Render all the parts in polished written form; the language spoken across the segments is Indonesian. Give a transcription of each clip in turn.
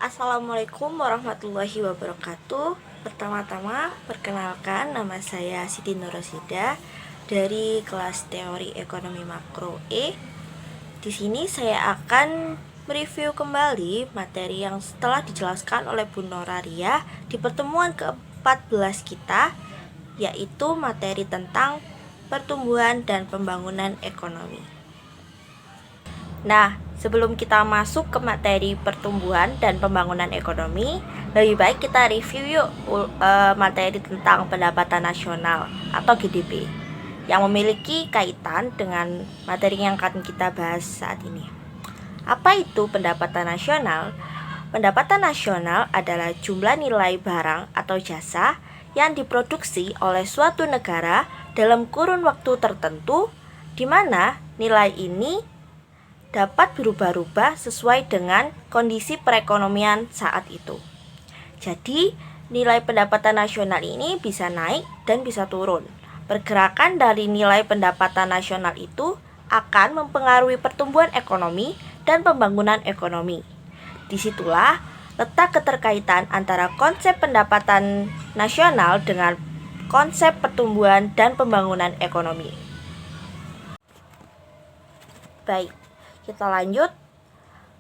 Assalamualaikum warahmatullahi wabarakatuh. Pertama-tama, perkenalkan nama saya Siti Nurrosida dari kelas Teori Ekonomi Makro E. Di sini saya akan mereview kembali materi yang telah dijelaskan oleh Bu Noraria di pertemuan ke-14 kita, yaitu materi tentang pertumbuhan dan pembangunan ekonomi. Nah, sebelum kita masuk ke materi pertumbuhan dan pembangunan ekonomi, lebih baik kita review yuk materi tentang pendapatan nasional atau GDP yang memiliki kaitan dengan materi yang akan kita bahas saat ini. Apa itu pendapatan nasional? Pendapatan nasional adalah jumlah nilai barang atau jasa yang diproduksi oleh suatu negara dalam kurun waktu tertentu, di mana nilai ini dapat berubah-ubah sesuai dengan kondisi perekonomian saat itu. Jadi, nilai pendapatan nasional ini bisa naik dan bisa turun. Pergerakan dari nilai pendapatan nasional itu akan mempengaruhi pertumbuhan ekonomi dan pembangunan ekonomi. Disitulah letak keterkaitan antara konsep pendapatan nasional dengan konsep pertumbuhan dan pembangunan ekonomi. Baik, kita lanjut.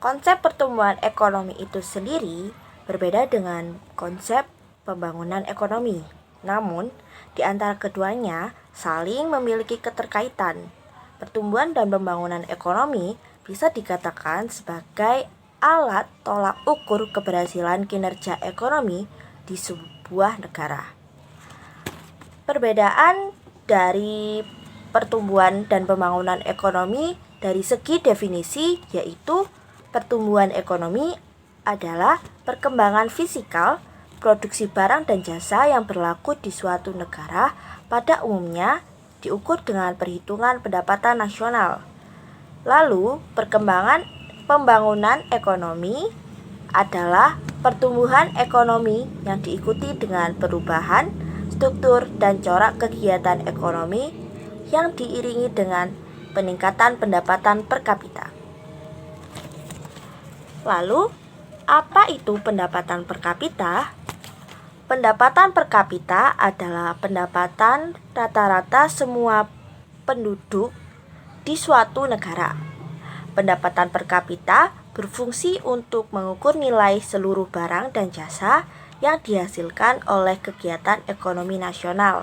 Konsep pertumbuhan ekonomi itu sendiri berbeda dengan konsep pembangunan ekonomi. Namun, di antara keduanya saling memiliki keterkaitan. Pertumbuhan dan pembangunan ekonomi bisa dikatakan sebagai alat tolak ukur keberhasilan kinerja ekonomi di sebuah negara. Perbedaan dari pertumbuhan dan pembangunan ekonomi dari segi definisi yaitu pertumbuhan ekonomi adalah perkembangan fisikal, produksi barang dan jasa yang berlaku di suatu negara pada umumnya diukur dengan perhitungan pendapatan nasional. Lalu, perkembangan pembangunan ekonomi adalah pertumbuhan ekonomi yang diikuti dengan perubahan struktur dan corak kegiatan ekonomi yang diiringi dengan peningkatan pendapatan per kapita. Lalu, apa itu pendapatan per kapita? Pendapatan per kapita adalah pendapatan rata-rata semua penduduk di suatu negara. Pendapatan per kapita berfungsi untuk mengukur nilai seluruh barang dan jasa yang dihasilkan oleh kegiatan ekonomi nasional.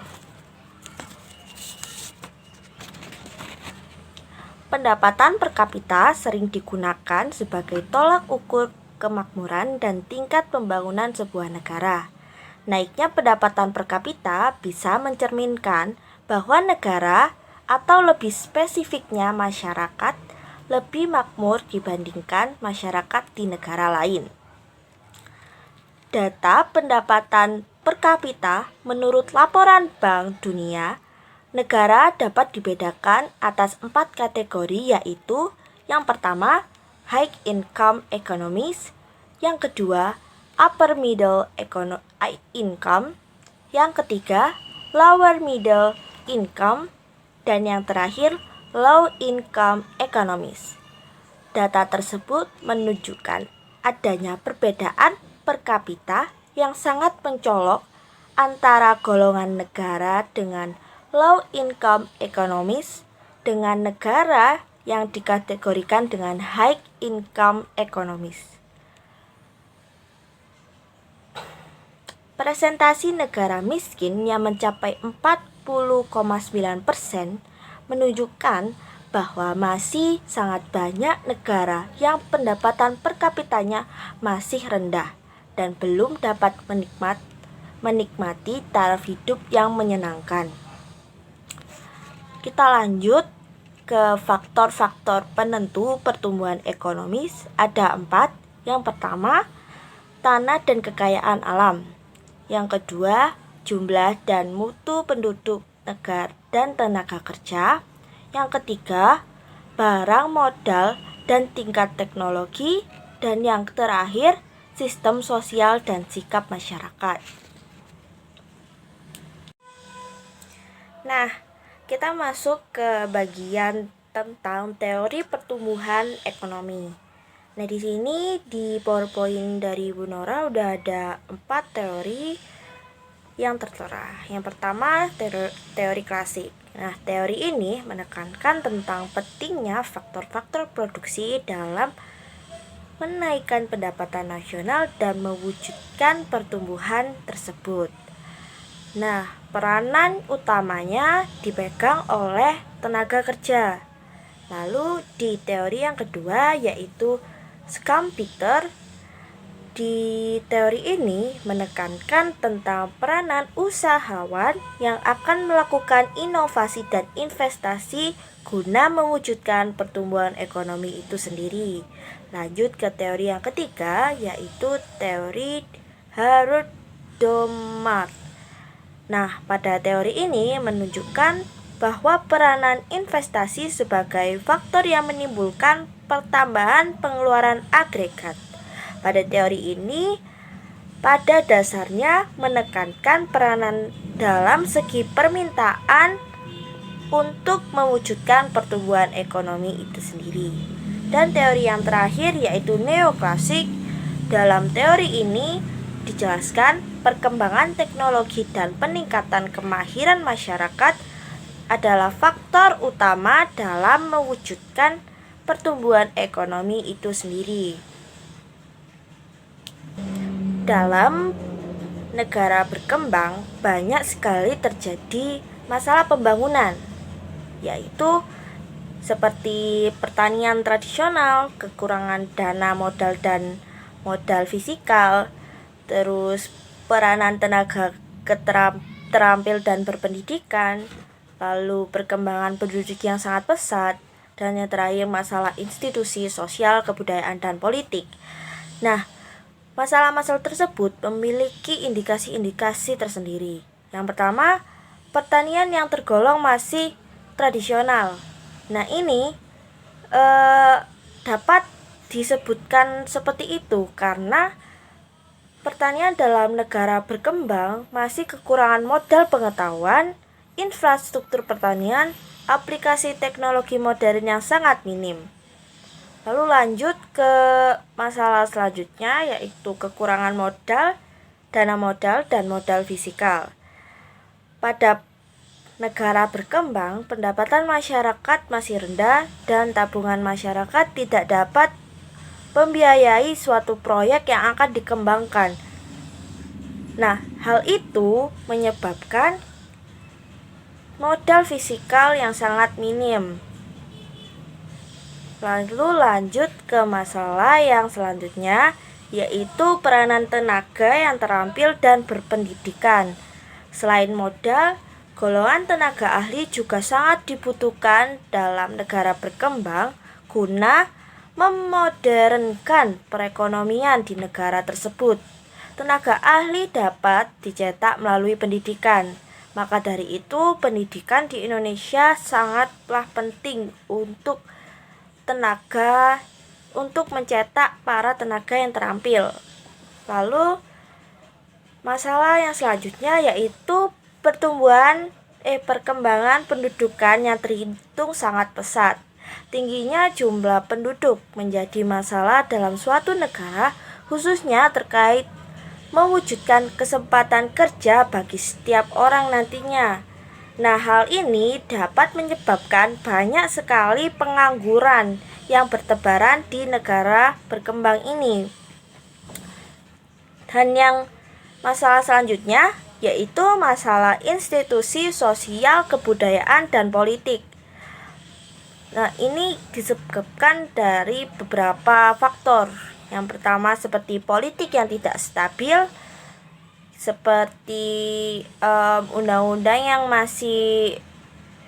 Pendapatan per kapita sering digunakan sebagai tolak ukur kemakmuran dan tingkat pembangunan sebuah negara. Naiknya pendapatan per kapita bisa mencerminkan bahwa negara atau lebih spesifiknya masyarakat lebih makmur dibandingkan masyarakat di negara lain. Data pendapatan per kapita menurut laporan Bank Dunia, negara dapat dibedakan atas 4 kategori, yaitu yang pertama, high income economies, yang kedua, upper middle income, yang ketiga, lower middle income, dan yang terakhir, low income economies. Data tersebut menunjukkan adanya perbedaan per kapita yang sangat mencolok antara golongan negara dengan low income economies dengan negara yang dikategorikan dengan high income economies. Presentasi negara miskin yang mencapai 40,9% menunjukkan bahwa masih sangat banyak negara yang pendapatan per kapitanya masih rendah dan belum dapat menikmati taraf hidup yang menyenangkan. Kita lanjut ke faktor-faktor penentu pertumbuhan ekonomis. Ada 4. Yang pertama, tanah dan kekayaan alam. Yang kedua, jumlah dan mutu penduduk negara dan tenaga kerja. Yang ketiga, barang modal dan tingkat teknologi. Dan yang terakhir, sistem sosial dan sikap masyarakat. Nah, kita masuk ke bagian tentang teori pertumbuhan ekonomi. Nah, di sini di PowerPoint dari Bu Nora udah ada 4 teori yang tertera. Yang pertama, teori klasik. Nah, teori ini menekankan tentang pentingnya faktor-faktor produksi dalam menaikkan pendapatan nasional dan mewujudkan pertumbuhan tersebut. Nah, peranan utamanya dipegang oleh tenaga kerja. Lalu di teori yang kedua yaitu Schumpeter. Di teori ini menekankan tentang peranan usahawan yang akan melakukan inovasi dan investasi guna mewujudkan pertumbuhan ekonomi itu sendiri. Lanjut ke teori yang ketiga yaitu teori Harold Domart. Nah, pada teori ini menunjukkan bahwa peranan investasi sebagai faktor yang menimbulkan pertambahan pengeluaran agregat. Pada teori ini, pada dasarnya menekankan peranan dalam segi permintaan untuk mewujudkan pertumbuhan ekonomi itu sendiri. Dan teori yang terakhir yaitu neoklasik. Dalam teori ini dijelaskan perkembangan teknologi dan peningkatan kemahiran masyarakat adalah faktor utama dalam mewujudkan pertumbuhan ekonomi itu sendiri. Dalam negara berkembang banyak sekali terjadi masalah pembangunan, yaitu seperti pertanian tradisional, kekurangan dana modal dan modal fisikal, terus peranan tenaga terampil dan berpendidikan, lalu perkembangan penduduk yang sangat pesat, dan yang terakhir masalah institusi sosial, kebudayaan, dan politik. Nah, masalah-masalah tersebut memiliki indikasi-indikasi tersendiri. Yang pertama, pertanian yang tergolong masih tradisional. Nah, ini dapat disebutkan seperti itu karena pertanian dalam negara berkembang masih kekurangan modal pengetahuan, infrastruktur pertanian, aplikasi teknologi modern yang sangat minim. Lalu lanjut ke masalah selanjutnya yaitu kekurangan modal, dana modal, dan modal fisikal. Pada negara berkembang, pendapatan masyarakat masih rendah dan tabungan masyarakat tidak dapat membiayai suatu proyek yang akan dikembangkan. Nah, hal itu menyebabkan modal fisikal yang sangat minim. Lalu lanjut ke masalah yang selanjutnya yaitu peranan tenaga yang terampil dan berpendidikan. Selain modal, golongan tenaga ahli juga sangat dibutuhkan dalam negara berkembang guna memodernkan perekonomian di negara tersebut. Tenaga ahli dapat dicetak melalui pendidikan. Maka dari itu, pendidikan di Indonesia sangatlah penting untuk mencetak para tenaga yang terampil. Lalu masalah yang selanjutnya yaitu perkembangan pendudukan yang terhitung sangat pesat. Tingginya jumlah penduduk menjadi masalah dalam suatu negara, khususnya terkait mewujudkan kesempatan kerja bagi setiap orang nantinya. Nah, hal ini dapat menyebabkan banyak sekali pengangguran yang bertebaran di negara berkembang ini. Dan yang masalah selanjutnya yaitu masalah institusi sosial, kebudayaan, dan politik. Nah, ini disebabkan dari beberapa faktor. Yang pertama seperti politik yang tidak stabil, seperti undang-undang yang masih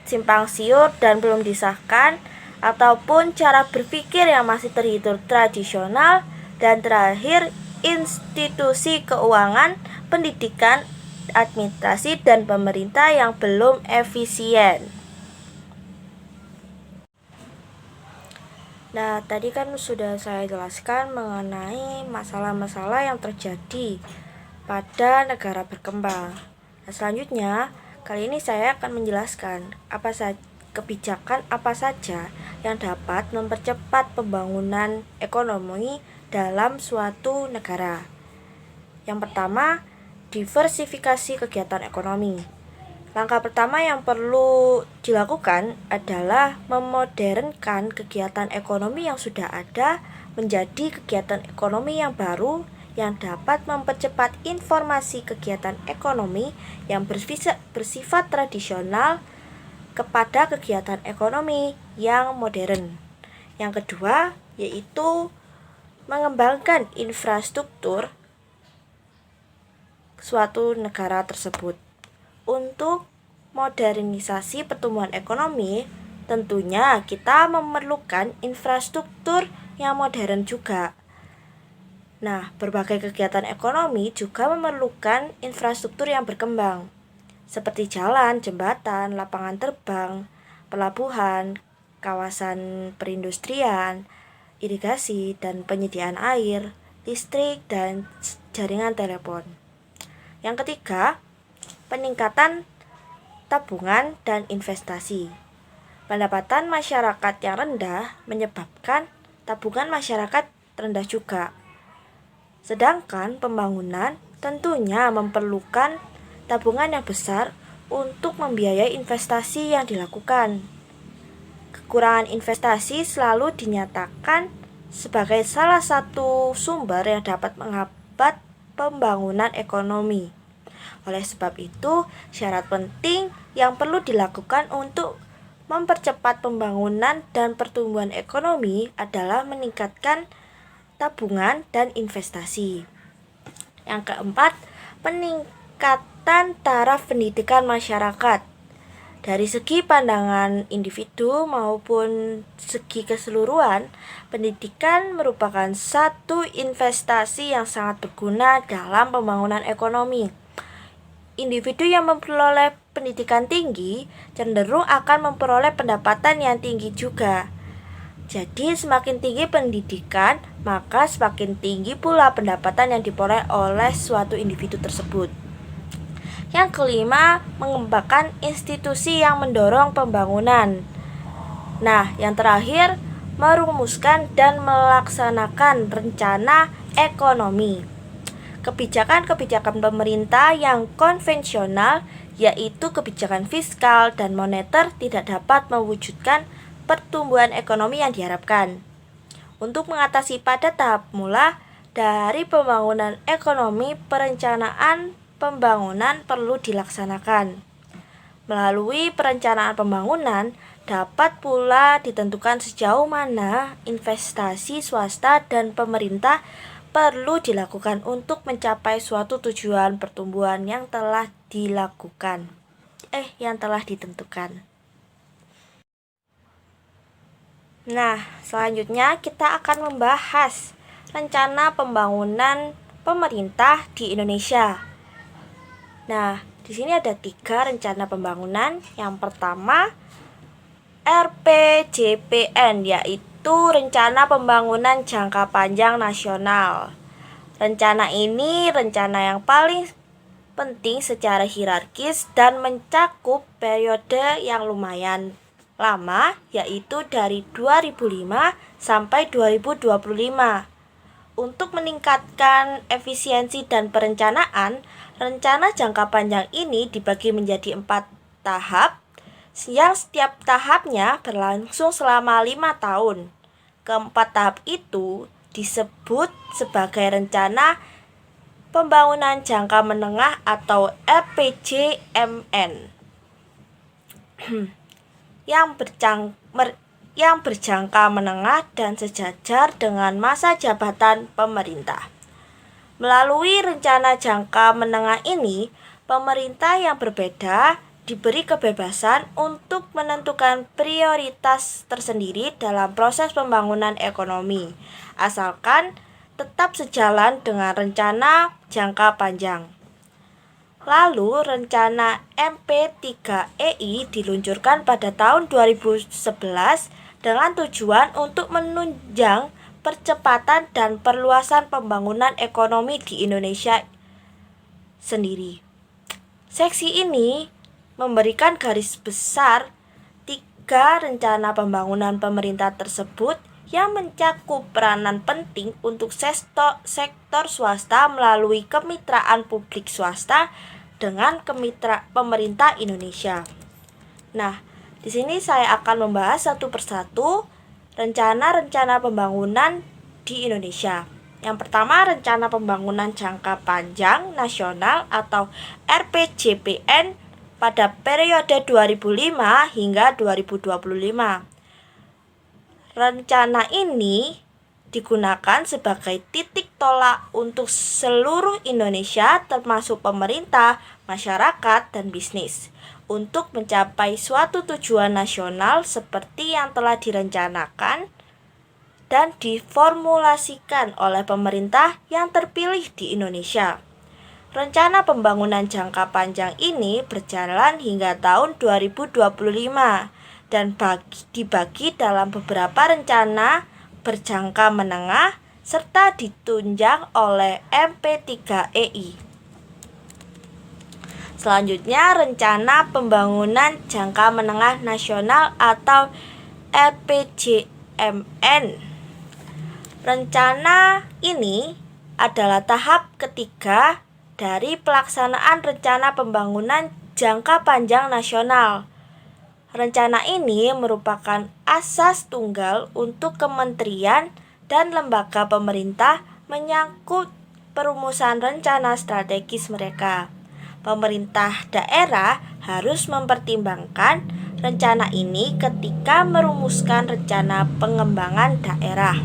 simpang siur dan belum disahkan, ataupun cara berpikir yang masih terhitung tradisional, dan terakhir institusi keuangan, pendidikan, administrasi, dan pemerintah yang belum efisien. Nah, tadi kan sudah saya jelaskan mengenai masalah-masalah yang terjadi pada negara berkembang. Nah, selanjutnya, kali ini saya akan menjelaskan kebijakan apa saja yang dapat mempercepat pembangunan ekonomi dalam suatu negara. Yang pertama, diversifikasi kegiatan ekonomi. Langkah pertama yang perlu dilakukan adalah memodernkan kegiatan ekonomi yang sudah ada menjadi kegiatan ekonomi yang baru yang dapat mempercepat informasi kegiatan ekonomi yang bersifat tradisional kepada kegiatan ekonomi yang modern. Yang kedua, yaitu mengembangkan infrastruktur suatu negara tersebut. Untuk modernisasi pertumbuhan ekonomi, tentunya kita memerlukan infrastruktur yang modern juga. Nah, berbagai kegiatan ekonomi juga memerlukan infrastruktur yang berkembang, seperti jalan, jembatan, lapangan terbang, pelabuhan, kawasan perindustrian, irigasi, dan penyediaan air, listrik, dan jaringan telepon. Yang ketiga, peningkatan tabungan dan investasi. Pendapatan masyarakat yang rendah menyebabkan tabungan masyarakat rendah juga. Sedangkan pembangunan tentunya memerlukan tabungan yang besar untuk membiayai investasi yang dilakukan. Kekurangan investasi selalu dinyatakan sebagai salah satu sumber yang dapat menghambat pembangunan ekonomi. Oleh sebab itu, syarat penting yang perlu dilakukan untuk mempercepat pembangunan dan pertumbuhan ekonomi adalah meningkatkan tabungan dan investasi. Yang keempat, peningkatan taraf pendidikan masyarakat. Dari segi pandangan individu maupun segi keseluruhan, pendidikan merupakan satu investasi yang sangat berguna dalam pembangunan ekonomi. Individu yang memperoleh pendidikan tinggi cenderung akan memperoleh pendapatan yang tinggi juga. Jadi semakin tinggi pendidikan, maka semakin tinggi pula pendapatan yang diperoleh oleh suatu individu tersebut. Yang kelima, mengembangkan institusi yang mendorong pembangunan. Nah, yang terakhir, merumuskan dan melaksanakan rencana ekonomi. Kebijakan-kebijakan pemerintah yang konvensional, yaitu kebijakan fiskal dan moneter, tidak dapat mewujudkan pertumbuhan ekonomi yang diharapkan. Untuk mengatasi pada tahap mula dari pembangunan ekonomi, perencanaan pembangunan perlu dilaksanakan. Melalui perencanaan pembangunan, dapat pula ditentukan sejauh mana investasi swasta dan pemerintah perlu dilakukan untuk mencapai suatu tujuan pertumbuhan yang telah ditentukan. Nah, selanjutnya kita akan membahas rencana pembangunan pemerintah di Indonesia. Nah, di sini ada 3 rencana pembangunan. Yang pertama, RPJPN, yaitu Rencana Pembangunan Jangka Panjang Nasional. Rencana ini rencana yang paling penting secara hierarkis dan mencakup periode yang lumayan lama, yaitu dari 2005 sampai 2025. Untuk meningkatkan efisiensi dan perencanaan, rencana jangka panjang ini dibagi menjadi 4 tahap, yang setiap tahapnya berlangsung selama 5 tahun. Keempat tahap itu disebut sebagai Rencana Pembangunan Jangka Menengah atau RPJMN yang berjangka menengah dan sejajar dengan masa jabatan pemerintah. Melalui rencana jangka menengah ini, pemerintah yang berbeda diberi kebebasan untuk menentukan prioritas tersendiri dalam proses pembangunan ekonomi, asalkan tetap sejalan dengan rencana jangka panjang. Lalu, rencana MP3EI diluncurkan pada tahun 2011 dengan tujuan untuk menunjang percepatan dan perluasan pembangunan ekonomi di Indonesia sendiri. Seksi ini memberikan garis besar ketiga, rencana pembangunan pemerintah tersebut yang mencakup peranan penting untuk sektor swasta melalui kemitraan publik swasta dengan pemerintah Indonesia. Nah, di sini saya akan membahas satu persatu rencana-rencana pembangunan di Indonesia. Yang pertama, rencana pembangunan jangka panjang nasional atau RPJPN pada periode 2005 hingga 2025. Rencana ini digunakan sebagai titik tolak untuk seluruh Indonesia termasuk pemerintah, masyarakat, dan bisnis untuk mencapai suatu tujuan nasional seperti yang telah direncanakan dan diformulasikan oleh pemerintah yang terpilih di Indonesia. Rencana pembangunan jangka panjang ini berjalan hingga tahun 2025 dan dibagi dalam beberapa rencana berjangka menengah serta ditunjang oleh MP3EI. Selanjutnya, rencana pembangunan jangka menengah nasional atau RPJMN. Rencana ini adalah tahap ketiga dari pelaksanaan rencana pembangunan jangka panjang nasional. Rencana ini merupakan asas tunggal untuk kementerian dan lembaga pemerintah menyangkut perumusan rencana strategis mereka. Pemerintah daerah harus mempertimbangkan rencana ini ketika merumuskan rencana pengembangan daerah.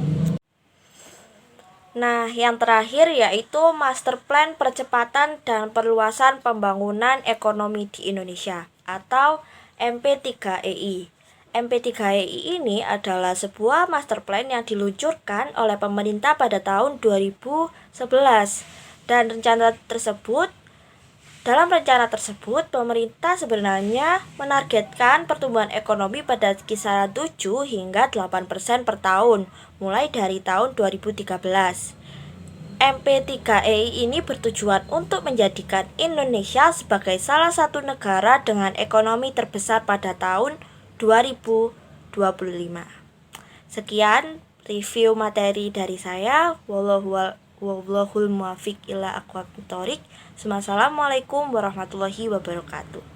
Nah, yang terakhir yaitu Master Plan Percepatan dan Perluasan Pembangunan Ekonomi di Indonesia atau MP3EI. MP3EI ini adalah sebuah master plan yang diluncurkan oleh pemerintah pada tahun 2011 dan dalam rencana tersebut pemerintah sebenarnya menargetkan pertumbuhan ekonomi pada kisaran 7 hingga 8% per tahun mulai dari tahun 2013. MP3EI ini bertujuan untuk menjadikan Indonesia sebagai salah satu negara dengan ekonomi terbesar pada tahun 2025. Sekian review materi dari saya. Wallahul muwaffiq ila aqwamit thoriq. Wassalamualaikum warahmatullahi wabarakatuh.